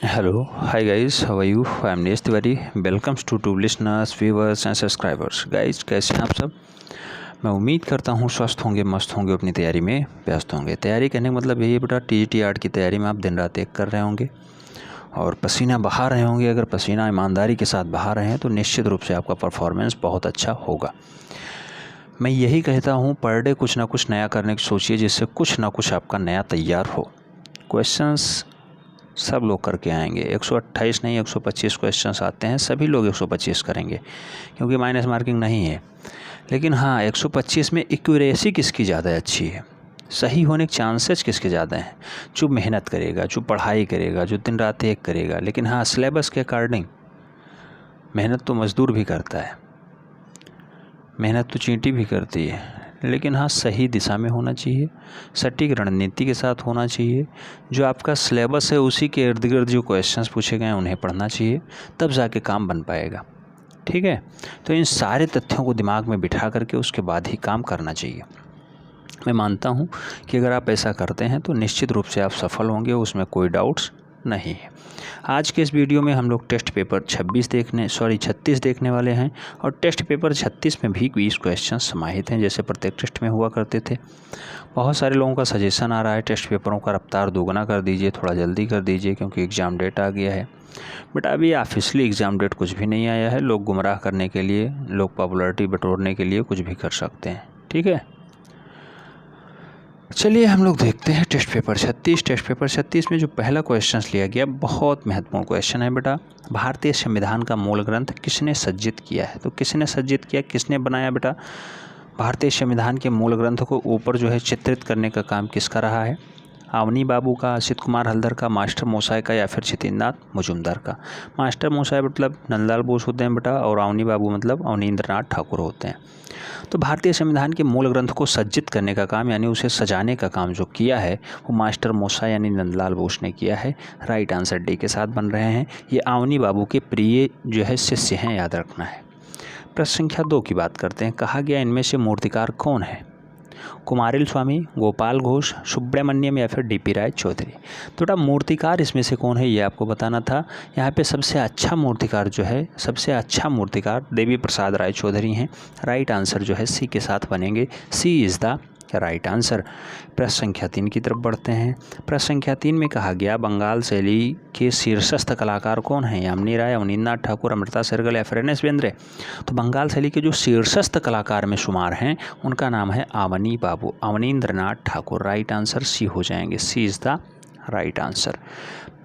Hello, hi guys, how are you? I am Nesh Tiwari. Welcomes to listeners, viewers and subscribers. Guys, कैसे हैं आप सब? मैं उम्मीद करता हूँ स्वस्थ होंगे, मस्त होंगे, अपनी तैयारी में व्यस्त होंगे। तैयारी करने का मतलब यही है बेटा, टीजीटी आर्ट की तैयारी में आप दिन रात एक कर रहे होंगे और पसीना बहा रहे होंगे। अगर पसीना ईमानदारी के साथ बहा रहे हैं तो निश्चित रूप से आपका परफॉर्मेंस बहुत अच्छा होगा। मैं यही कहता हूँ, पर डे कुछ ना कुछ नया करने की सोचिए, जिससे कुछ ना कुछ आपका नया तैयार हो। क्वेश्चंस सब लोग करके आएंगे, 128 नहीं 125 क्वेश्चंस आते हैं, सभी लोग 125 करेंगे क्योंकि माइनस मार्किंग नहीं है। लेकिन हाँ, 125 में एक्यूरेसी किसकी ज़्यादा अच्छी है, सही होने के चांसेस किसके ज़्यादा हैं? जो मेहनत करेगा, जो पढ़ाई करेगा, जो दिन रात एक करेगा। लेकिन हाँ, सिलेबस के अकॉर्डिंग मेहनत तो मज़दूर भी करता है, मेहनत तो चींटी भी करती है। लेकिन हाँ, सही दिशा में होना चाहिए, सटीक रणनीति के साथ होना चाहिए। जो आपका सिलेबस है उसी के इर्द गिर्द जो क्वेश्चंस पूछे गए हैं उन्हें पढ़ना चाहिए, तब जाके काम बन पाएगा। ठीक है, तो इन सारे तथ्यों को दिमाग में बिठा करके उसके बाद ही काम करना चाहिए। मैं मानता हूँ कि अगर आप ऐसा करते हैं तो निश्चित रूप से आप सफल होंगे, उसमें कोई डाउट्स नहीं है। आज के इस वीडियो में हम लोग टेस्ट पेपर 36 देखने वाले हैं और टेस्ट पेपर 36 में भी 20 क्वेश्चन समाहित हैं, जैसे प्रत्येक टेस्ट में हुआ करते थे। बहुत सारे लोगों का सजेशन आ रहा है टेस्ट पेपरों का रफ्तार दोगुना कर दीजिए, थोड़ा जल्दी कर दीजिए क्योंकि एग्ज़ाम डेट आ गया है। बट अभी ऑफिशियली एग्ज़ाम डेट कुछ भी नहीं आया है। लोग गुमराह करने के लिए, लोग पॉपुलैरिटी बटोरने के लिए कुछ भी कर सकते हैं। ठीक है, चलिए हम लोग देखते हैं टेस्ट पेपर 36 में जो पहला क्वेश्चन लिया गया, बहुत महत्वपूर्ण क्वेश्चन है बेटा। भारतीय संविधान का मूल ग्रंथ किसने सज्जित किया है? तो किसने सज्जित किया, किसने बनाया बेटा? भारतीय संविधान के मूल ग्रंथ को ऊपर जो है चित्रित करने का काम किसका रहा है? अवनी बाबू का, असित कुमार हल्दर का, मास्टर मोसाय का या फिर जितेंद्रनाथ मजूमदार का? मास्टर मोसाय मतलब नंदलाल बोस होते हैं बेटा, और अवनी बाबू मतलब अवनींद्रनाथ ठाकुर होते हैं। तो भारतीय संविधान के मूल ग्रंथ को सज्जित करने का काम यानी उसे सजाने का काम जो किया है वो मास्टर मोसाय यानी नंदलाल बोस ने किया है। राइट आंसर डी के साथ बन रहे हैं। ये अवनी बाबू के प्रिय जो है शिष्य हैं, याद रखना है। प्रश्न संख्या 2 की बात करते हैं। कहा गया इनमें से मूर्तिकार कौन है? कुमारिल स्वामी, गोपाल घोष, सुब्रमण्यम या फिर डीपी राय चौधरी? तो बेटा मूर्तिकार इसमें से कौन है ये आपको बताना था। यहाँ पे सबसे अच्छा मूर्तिकार जो है, सबसे अच्छा मूर्तिकार देवी प्रसाद राय चौधरी हैं। राइट आंसर जो है सी के साथ बनेंगे। सी इज़ द राइट आंसर। प्रश्न संख्या 3 की तरफ बढ़ते हैं। प्रश्न संख्या 3 में कहा गया बंगाल शैली के शीर्षस्थ कलाकार कौन हैं? यामिनी राय, अवनींद्रनाथ ठाकुर, अमृता शेरगिल या फिर एन एस बेंद्रे? तो बंगाल शैली के जो शीर्षस्थ कलाकार में शुमार हैं उनका नाम है Avani Babu, Abanindranath Thakur. Right answer C हो जाएंगे। C is the right answer.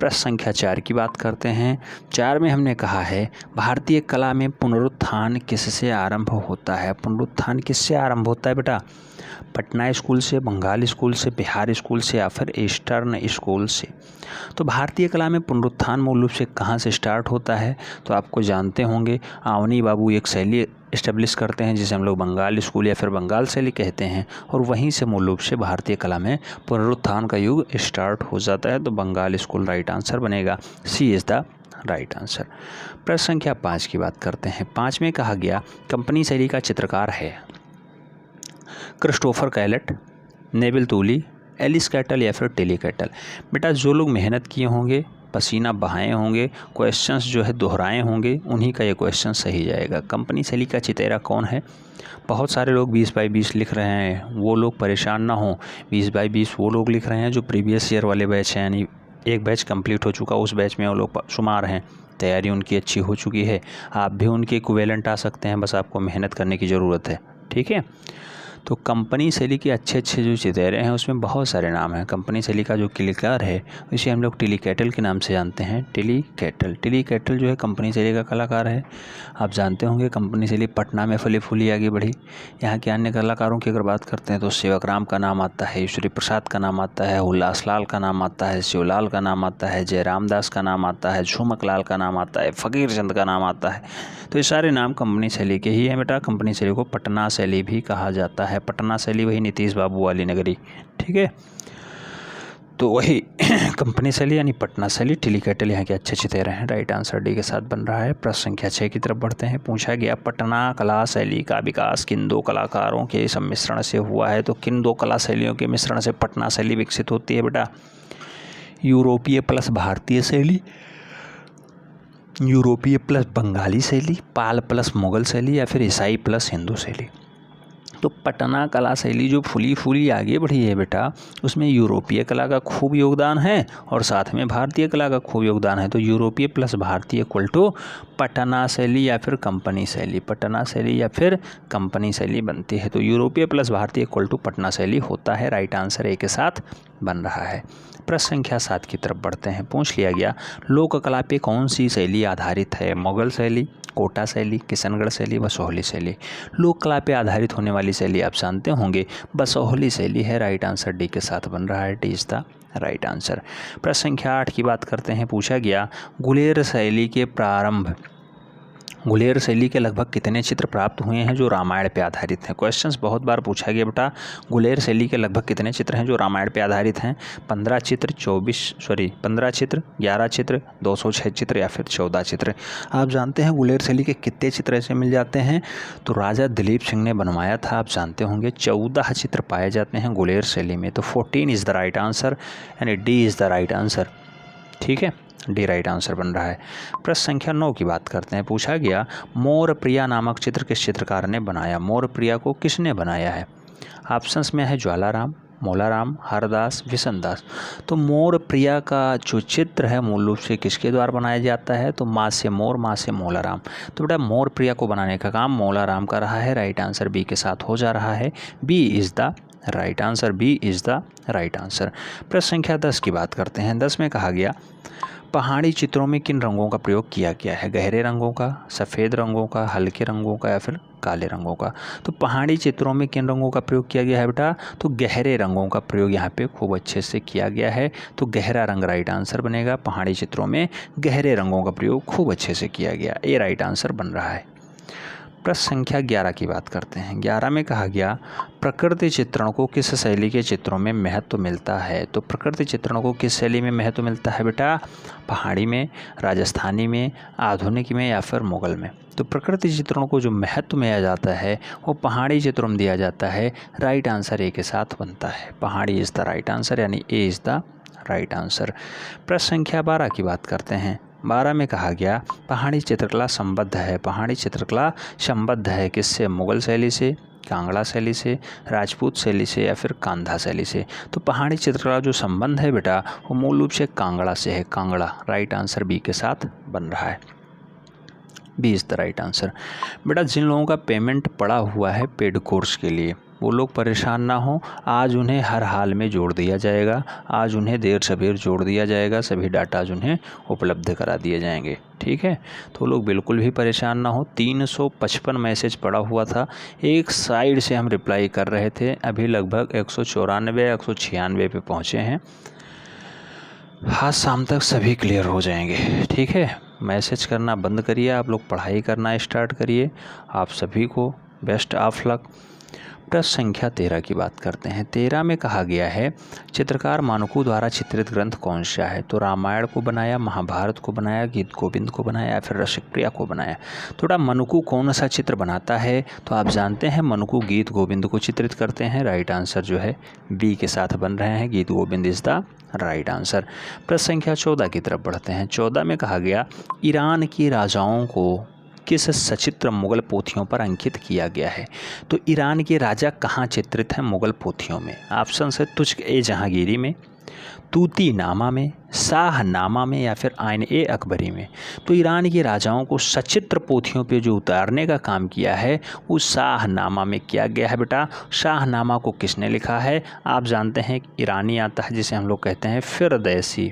प्रश्न संख्या 4 की बात करते हैं। 4 में हमने कहा है भारतीय कला में पुनरुत्थान किससे आरंभ होता है? पुनरुत्थान किससे आरंभ होता है बेटा? पटना स्कूल से, बंगाल स्कूल से, बिहार स्कूल से या फिर ईस्टर्न स्कूल से? तो भारतीय कला में पुनरुत्थान मूल रूप से कहाँ से स्टार्ट होता है? तो आपको जानते होंगे, अवनी बाबू एक शैली इस्टेब्लिश करते हैं जिसे हम लोग बंगाल स्कूल या फिर बंगाल शैली कहते हैं, और वहीं से मूल रूप से भारतीय कला में पुनरुत्थान का युग स्टार्ट हो जाता है। तो बंगाल स्कूल राइट आंसर बनेगा। सी इज़ द राइट आंसर। प्रश्न संख्या 5 की बात करते हैं। 5 में कहा गया कंपनी शैली का चित्रकार है क्रिस्टोफर कैलेट, नेविल तूली, एलिस कैटल या फिर टेली कैटल? बेटा जो लोग मेहनत किए होंगे, पसीना बहाए होंगे, क्वेश्चंस जो है दोहराए होंगे, उन्हीं का ये क्वेश्चन सही जाएगा। कंपनी शैली का चितेरा कौन है? बहुत सारे लोग 20/20 लिख रहे हैं, वो लोग परेशान ना हों। 20/20 वो लोग लिख रहे हैं जो प्रीवियस ईयर वाले बैच हैं, यानी एक बैच कंप्लीट हो चुका, उस बैच में वो लोग शुमार हैं, तैयारी उनकी अच्छी हो चुकी है। आप भी उनके इक्विवेलेंट आ सकते हैं, बस आपको मेहनत करने की ज़रूरत है। ठीक है, तो कंपनी शैली के अच्छे अच्छे जो चितेरे हैं उसमें बहुत सारे नाम हैं। कंपनी शैली का जो कलाकार है उसे हम लोग टेली कैटल के नाम से जानते हैं। टेली कैटल जो है कंपनी शैली का कलाकार है। आप जानते होंगे कंपनी शैली पटना में फली फूली आगे बढ़ी। यहाँ के अन्य कलाकारों की अगर बात करते हैं तो सेवक राम का नाम आता है, ईश्वरी प्रसाद का नाम आता है, उल्लास लाल का नाम आता है, शिवलाल का नाम आता है, जयराम दास का नाम आता है, झुमक लाल का नाम आता है, फ़कीर चंद का नाम आता है। तो ये सारे नाम कंपनी शैली के ही हैं बेटा। कंपनी शैली को पटना शैली भी कहा जाता है। पटना शैली वही नीतीश बाबू वाली नगरी। ठीक है, तो वही कंपनी शैली यानी पटना शैली। टेली कैटल यहाँ के अच्छे चितेरे हैं। राइट आंसर डी के साथ बन रहा है। प्रश्न संख्या 6 की तरफ बढ़ते हैं। पूछा गया पटना कला शैली का विकास किन दो कलाकारों के सम्मिश्रण से हुआ है? तो किन दो कला शैलियों के मिश्रण से पटना शैली विकसित होती है बेटा? यूरोपीय प्लस भारतीय शैली, यूरोपीय प्लस बंगाली शैली, पाल प्लस मुगल शैली या फिर ईसाई प्लस हिंदू शैली। तो पटना कला शैली जो फूली फूली आगे बढ़ी है बेटा, उसमें यूरोपीय कला का खूब योगदान है और साथ में भारतीय कला का खूब योगदान है। तो यूरोपीय प्लस भारतीय इक्वल टू पटना शैली या फिर कंपनी शैली, पटना शैली या फिर कंपनी शैली बनती है। तो यूरोपीय प्लस भारतीय इक्वल टू पटना शैली होता है। राइट आंसर ए के साथ बन रहा है। प्रश्न संख्या 7 की तरफ बढ़ते हैं। पूछ लिया गया, लोक कला पे कौन सी शैली आधारित है? मुगल शैली, कोटा शैली, किशनगढ़ शैली, बसोहली शैली। लोक कला पे आधारित होने वाली शैली आप जानते होंगे बसोहली शैली है। राइट आंसर डी के साथ बन रहा है। D is the right answer. प्रश्न संख्या 8 की बात करते हैं। पूछा गया, गुलेर शैली के प्रारंभ, गुलेर शैली के लगभग कितने चित्र प्राप्त हुए हैं जो रामायण पे आधारित हैं? क्वेश्चंस बहुत बार पूछा गया बेटा, गुलेर शैली के लगभग कितने चित्र हैं जो रामायण पे आधारित हैं? 15 चित्र, 15 चित्र, 11 चित्र, 206 चित्र या फिर 14 चित्र। आप जानते हैं गुलेर शैली के कितने चित्र ऐसे मिल जाते हैं? तो राजा दिलीप सिंह ने बनवाया था, आप जानते होंगे। 14 चित्र पाए जाते हैं गुलेर शैली में। तो 14 इज़ द राइट आंसर यानी D is the right answer. ठीक है, डी राइट आंसर बन रहा है। प्रश्न संख्या 9 की बात करते हैं। पूछा गया, मोर प्रिया नामक चित्र किस चित्रकार ने बनाया? मोर प्रिया को किसने बनाया है? ऑप्शंस में है ज्वालाराम, मोलाराम, हरदास, विशनदास। तो मोर प्रिया का जो चित्र है मूल रूप से किसके द्वारा बनाया जाता है? तो माँ से मोर, माँ से मोलाराम। तो बेटा मोर प्रिया को बनाने का काम मोलाराम का रहा है। राइट आंसर बी के साथ हो जा रहा है। B is the right answer. B is the right answer. प्रश्न संख्या 10 की बात करते हैं। 10 में कहा गया, पहाड़ी चित्रों में किन रंगों का प्रयोग किया गया है? गहरे रंगों का, सफ़ेद रंगों का, हल्के रंगों का या फिर काले रंगों का? तो पहाड़ी चित्रों में किन रंगों का प्रयोग किया गया है बेटा? तो गहरे रंगों का प्रयोग यहाँ पे खूब अच्छे से किया गया है। तो गहरा रंग राइट आंसर बनेगा। पहाड़ी चित्रों में गहरे रंगों का प्रयोग खूब अच्छे से किया गया, ये राइट आंसर बन रहा है। प्रश्न संख्या 11 की बात करते हैं। 11 में कहा गया, प्रकृति चित्रण को किस शैली के चित्रों में महत्व मिलता है? तो प्रकृति चित्रण को किस शैली में महत्व मिलता है बेटा? पहाड़ी में, राजस्थानी में, आधुनिक में या फिर मुगल में? तो प्रकृति चित्रण को जो महत्व दिया जाता है वो पहाड़ी चित्रों में दिया जाता है। राइट आंसर ए के साथ बनता है। पहाड़ी इज़ द राइट आंसर यानी A is the right answer. प्रश्न संख्या 12 की बात करते हैं। 12 में कहा गया, पहाड़ी चित्रकला संबद्ध है। पहाड़ी चित्रकला संबद्ध है किससे? मुगल शैली से, कांगड़ा शैली से, राजपूत शैली से या फिर कांधा शैली से? तो पहाड़ी चित्रकला जो संबंध है बेटा वो मूल रूप से कांगड़ा से है। कांगड़ा राइट आंसर बी के साथ बन रहा है। B is the right answer. बेटा जिन लोगों का पेमेंट पड़ा हुआ है पेड कोर्स के लिए वो लोग परेशान ना हो, आज उन्हें हर हाल में जोड़ दिया जाएगा। आज उन्हें देर सवेर जोड़ दिया जाएगा। सभी डाटा आज उन्हें उपलब्ध करा दिए जाएंगे। ठीक है, तो लोग बिल्कुल भी परेशान ना हो। 355 मैसेज पड़ा हुआ था, एक साइड से हम रिप्लाई कर रहे थे। अभी लगभग 194 196 पे पहुँचे हैं। आज शाम तक सभी क्लियर हो जाएंगे। ठीक है, मैसेज करना बंद करिए, आप लोग पढ़ाई करना स्टार्ट करिए। आप सभी को बेस्ट ऑफ लक। प्रश्न संख्या 13 की बात करते हैं। 13 में कहा गया है, चित्रकार मानकू द्वारा चित्रित ग्रंथ कौन सा है? तो रामायण को बनाया, महाभारत को बनाया, गीत गोविंद को बनाया या फिर रसिक प्रिया को बनाया? थोड़ा मनुकू कौन सा चित्र बनाता है? तो आप जानते हैं मनुकू गीत गोविंद को चित्रित करते हैं। राइट आंसर जो है बी के साथ बन रहे हैं। गीत Govind is the right answer. प्रश्न संख्या 14 की तरफ बढ़ते हैं। 14 में कहा गया, ईरान के राजाओं को किस सचित्र मुगल पोथियों पर अंकित किया गया है? तो ईरान के राजा कहाँ चित्रित हैं मुगल पोथियों में? ऑप्शन है तुज़्क ए जहांगीरी में, तूती नामा में, शाह नामा में या फिर आइन ए अकबरी में? तो ईरान के राजाओं को सचित्र पोथियों पे जो उतारने का काम किया है वो शाह नामा में किया गया है। बेटा शाह नामा को किसने लिखा है? आप जानते हैं ईरानी आता है जिसे हम लोग कहते हैं फिरदैसी।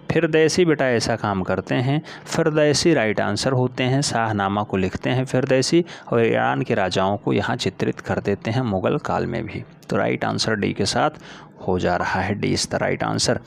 फिरदैसी बेटा ऐसा काम करते हैं। फिरदैसी राइट आंसर होते हैं। शाहनामा को लिखते हैं फिरदैसी और ईरान के राजाओं को यहाँ चित्रित कर देते हैं मुगल काल में भी। तो राइट आंसर डी के साथ हो जा रहा है। D is the right answer.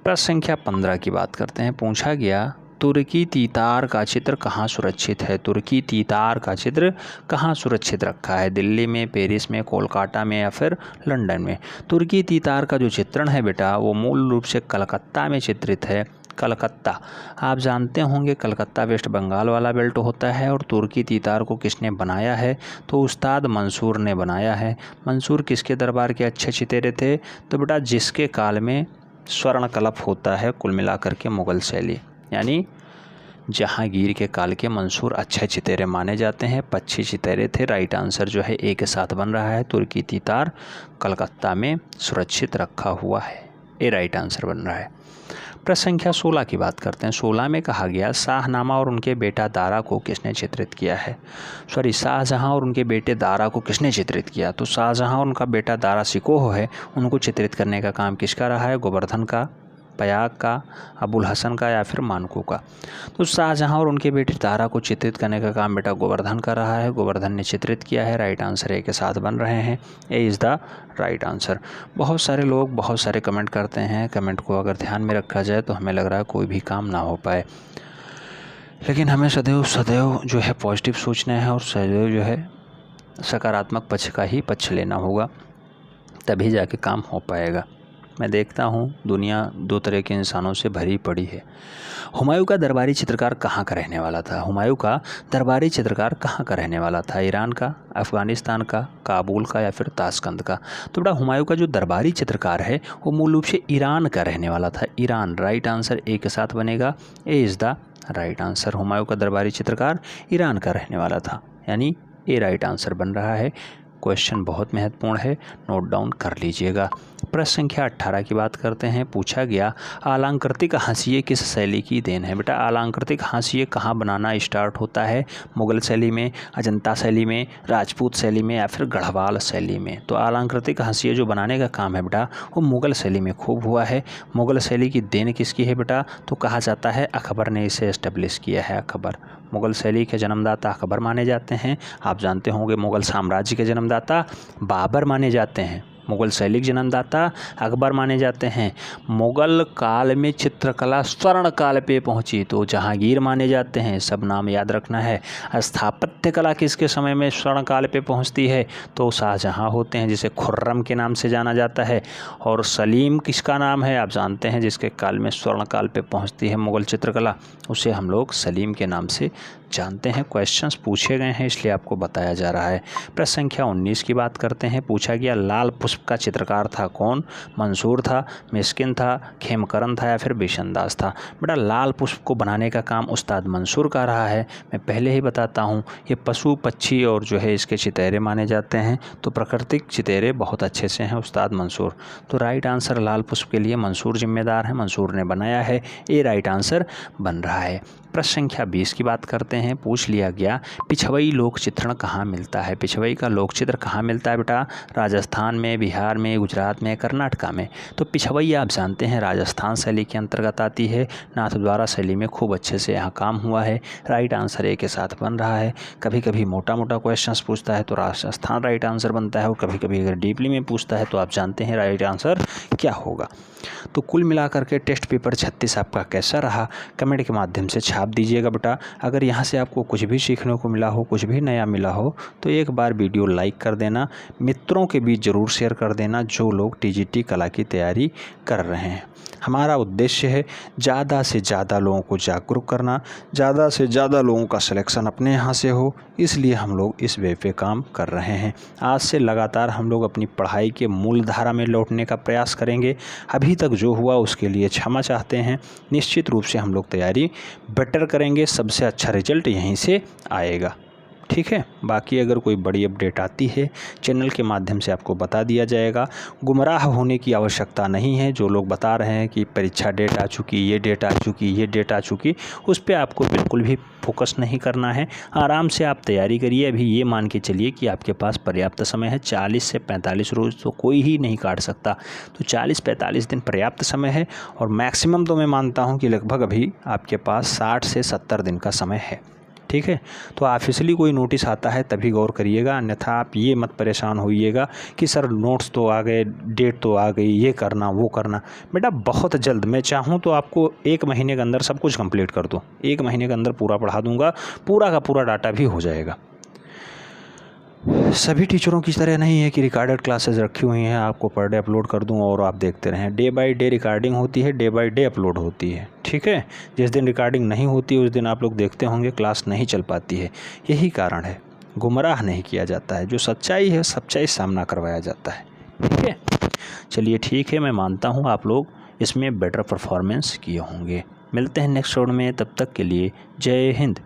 प्रश्न संख्या 15 की बात करते हैं। पूछा गया, तुर्की तीतार का चित्र कहाँ सुरक्षित है? तुर्की तीतार का चित्र कहाँ सुरक्षित रखा है? दिल्ली में, पेरिस में, कोलकाता में या फिर लंदन में? तुर्की तीतार का जो चित्रण है बेटा वो मूल रूप से कलकत्ता में चित्रित है। कलकत्ता। आप जानते होंगे कलकत्ता वेस्ट बंगाल वाला बेल्ट होता है। और तुर्की तीतार को किसने बनाया है? तो उस्ताद मंसूर ने बनाया है। मंसूर किसके दरबार के अच्छे चितेरे थे? तो बेटा जिसके काल में स्वर्ण कलप होता है, कुल मिलाकर के मुग़ल शैली, यानी जहांगीर के काल के मंसूर अच्छे चितेरे माने जाते हैं। 25 चितेरे थे। राइट आंसर जो है ए के साथ बन रहा है। तुर्की तीतार कलकत्ता में सुरक्षित रखा हुआ है। ए राइट आंसर बन रहा है। प्रश्न संख्या 16 की बात करते हैं। 16 में कहा गया शाहनामा और उनके बेटा दारा को किसने चित्रित किया है? शाहजहां और उनके बेटे दारा को किसने चित्रित किया? तो शाहजहां और उनका बेटा दारा शिकोह है, उनको चित्रित करने का काम किसका रहा है? गोवर्धन का, पयाग का, अबुल हसन का या फिर मानकू का? तो शाहजहां और उनके बेटे दारा को चित्रित करने का काम बेटा गोवर्धन का रहा है। गोवर्धन ने चित्रित किया है। राइट आंसर ए के साथ बन रहे हैं। A is the right answer. बहुत सारे लोग बहुत सारे कमेंट करते हैं। कमेंट को अगर ध्यान में रखा जाए तो हमें लग रहा है कोई भी काम ना हो पाए, लेकिन हमें सदैव जो है पॉजिटिव सोचना है और सदैव जो है सकारात्मक पक्ष का ही पक्ष लेना होगा, तभी जाके काम हो पाएगा। मैं देखता हूँ दुनिया दो तरह के इंसानों से भरी पड़ी है। हुमायूं का दरबारी चित्रकार कहाँ का रहने वाला था? हुमायूं का दरबारी चित्रकार कहाँ का रहने वाला था? ईरान का, अफ़गानिस्तान का, काबुल का या फिर ताशकंद का? तो बेटा हुमायूं का जो दरबारी चित्रकार है वो मूल रूप से ईरान का रहने वाला था। ईरान। राइट आंसर ए के साथ बनेगा। A is the right answer. Humayun का दरबारी चित्रकार ईरान का रहने वाला था, यानी ए राइट आंसर बन रहा है। क्वेश्चन बहुत महत्वपूर्ण है, नोट डाउन कर लीजिएगा। प्रश्न संख्या 18 की बात करते हैं। पूछा गया आलंकृतिक हाशिए किस शैली की देन है? बेटा आलंकृतिक हाशिए कहाँ बनाना स्टार्ट होता है? मुग़ल शैली में, अजंता शैली में, राजपूत शैली में या फिर गढ़वाल शैली में? तो आलंकृतिक हाशिए जो बनाने का काम है बेटा वो मुग़ल शैली में खूब हुआ है। मुग़ल शैली की देन किसकी है बेटा? तो कहा जाता है अकबर ने इसे एस्टेब्लिश किया है। अकबर मुग़ल शैली के जन्मदाता अकबर माने जाते हैं। आप जानते होंगे मुग़ल साम्राज्य के जन्मदाता बाबर माने जाते हैं। मुग़ल शैली के जन्मदाता अकबर माने जाते हैं। मुग़ल काल में चित्रकला स्वर्ण काल पे पहुंची तो जहांगीर माने जाते हैं। सब नाम याद रखना है। स्थापत्य कला किसके समय में स्वर्ण काल पे पहुंचती है? तो शाहजहां होते हैं, जिसे खुर्रम के नाम से जाना जाता है। और सलीम किसका नाम है? आप जानते हैं जिसके काल में स्वर्ण काल पे पहुंचती है मुग़ल चित्रकला, उसे हम लोग सलीम के नाम से जानते हैं। क्वेश्चंस पूछे गए हैं इसलिए आपको बताया जा रहा है। प्रश्न संख्या 19 की बात करते हैं। पूछा गया लाल पुष्प का चित्रकार था कौन? मंसूर था, मिस्किन था, खेमकरन था या फिर बिशनदास था? बेटा लाल पुष्प को बनाने का काम उस्ताद मंसूर का रहा है। मैं पहले ही बताता हूँ ये पशु पक्षी और जो है इसके चितेरे माने जाते हैं, तो प्राकृतिक चितेरे बहुत अच्छे से हैं उस्ताद मंसूर। तो राइट आंसर लाल पुष्प के लिए मंसूर जिम्मेदार है, मंसूर ने बनाया है। ए राइट आंसर बन रहा है। प्रश्न संख्या 20 की बात करते हैं। पूछ लिया गया पिछवई लोक चित्रण कहाँ मिलता है? पिछवई का लोक चित्र कहाँ मिलता है बेटा? राजस्थान में, बिहार में, गुजरात में, कर्नाटका में? तो पिछवई आप जानते हैं राजस्थान शैली के अंतर्गत आती है। नाथद्वारा शैली में खूब अच्छे से यहाँ काम हुआ है। राइट आंसर ए के साथ बन रहा है। कभी कभी मोटा मोटा क्वेश्चन पूछता है तो राजस्थान राइट आंसर बनता है, और कभी कभी अगर डीपली में पूछता है तो आप जानते हैं राइट आंसर क्या होगा। तो कुल मिलाकर के टेस्ट पेपर 36 आपका कैसा रहा कमेंट के माध्यम से छाप दीजिएगा बेटा। अगर यहाँ से आपको कुछ भी सीखने को मिला हो, कुछ भी नया मिला हो, तो एक बार वीडियो लाइक कर देना, मित्रों के बीच ज़रूर शेयर कर देना जो लोग टीजीटी कला की तैयारी कर रहे हैं। हमारा उद्देश्य है ज़्यादा से ज़्यादा लोगों को जागरूक करना, ज़्यादा से ज़्यादा लोगों का सिलेक्शन अपने यहाँ से हो, इसलिए हम लोग इस वे पे काम कर रहे हैं। आज से लगातार हम लोग अपनी पढ़ाई के मूल धारा में लौटने का प्रयास करेंगे। अभी तक जो हुआ उसके लिए क्षमा चाहते हैं। निश्चित रूप से हम लोग तैयारी बेटर करेंगे, सबसे अच्छा रिजल्ट यहीं से आएगा। ठीक है, बाकी अगर कोई बड़ी अपडेट आती है चैनल के माध्यम से आपको बता दिया जाएगा। गुमराह होने की आवश्यकता नहीं है। जो लोग बता रहे हैं कि परीक्षा डेट आ चुकी, ये डेट आ चुकी, ये डेट आ चुकी, उस पर आपको बिल्कुल भी फोकस नहीं करना है। आराम से आप तैयारी करिए। अभी ये मान के चलिए कि आपके पास पर्याप्त समय है। 40 से 45 रोज़ तो कोई ही नहीं काट सकता, तो 40-45 दिन पर्याप्त समय है। और मैक्सिमम तो मैं मानता हूँ कि लगभग अभी आपके पास 60 से 70 दिन का समय है। ठीक है, तो ऑफिशियली कोई नोटिस आता है तभी गौर करिएगा, अन्यथा आप ये मत परेशान होइएगा कि सर नोट्स तो आ गए, डेट तो आ गई, ये करना वो करना। बेटा बहुत जल्द, मैं चाहूँ तो आपको 1 महीने के अंदर सब कुछ कंप्लीट कर दूँ। 1 महीने के अंदर पूरा पढ़ा दूँगा, पूरा का पूरा डाटा भी हो जाएगा। सभी टीचरों की तरह नहीं है कि रिकॉर्डेड क्लासेस रखी हुई हैं, आपको पर डे अपलोड कर दूं और आप देखते रहें। डे बाय डे रिकॉर्डिंग होती है, डे बाय डे अपलोड होती है, ठीक है। जिस दिन रिकॉर्डिंग नहीं होती उस दिन आप लोग देखते होंगे क्लास नहीं चल पाती है। यही कारण है, गुमराह नहीं किया जाता है, जो सच्चाई है सच्चाई सामना करवाया जाता है, ठीक है। चलिए ठीक है, मैं मानता हूँ आप लोग इसमें बेटर परफॉर्मेंस किए होंगे। मिलते हैं नेक्स्ट राउंड में, तब तक के लिए जय हिंद।